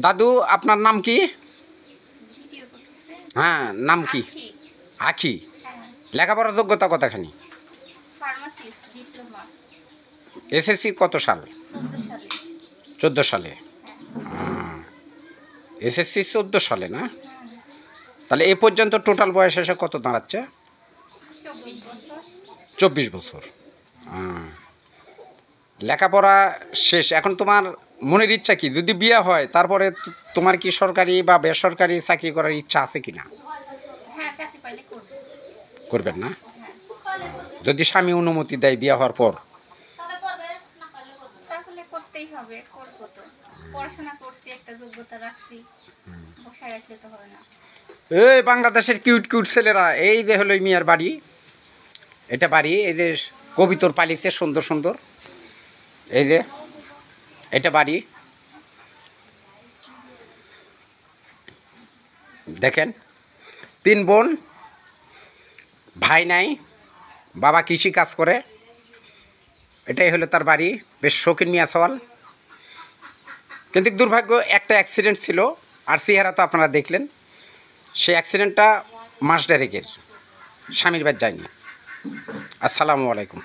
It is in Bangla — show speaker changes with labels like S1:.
S1: দাদু আপনার নাম কি? হ্যাঁ, নাম কি? আখি। লেখাপড়ার যোগ্যতা কতখানি? এসএসসি কত সাল? 14 সালে। এসএসসি 14 সালে না? তাহলে এ পর্যন্ত টোটাল বয়স এসে কত দাঁড়াচ্ছে? 24 বছর। লেখাপড়া শেষ। এখন তোমার মনের ইচ্ছা কি? যদি বিয়ে হয় তারপরে তোমার কি সরকারি বা বেসরকারি চাকরি করার ইচ্ছা আছে কি না? করবেন না? যদি স্বামী অনুমতি দেয় বিয়ে হওয়ার পর? এই বাংলাদেশের কিউট কিউট ছেলেরা, এই যে হলো মিয়ার বাড়ি, এটা বাড়ি। এই যে কবিতর পালিছে সুন্দর সুন্দর, এই যে এটা বাড়ি দেখেন। 3 বোন, ভাই নাই, বাবা কৃষি কাজ করে। এটাই হলো তার বাড়ি। বেশ শৌখিন মিয়া সওয়াল। কিন্তু দুর্ভাগ্য একটা অ্যাক্সিডেন্ট ছিল, আর চেহারা তো আপনারা দেখলেন। সেই অ্যাক্সিডেন্টটা মাস দেড়েকের, স্বামীর বাড়ি যায়নি। আসসালামু আলাইকুম।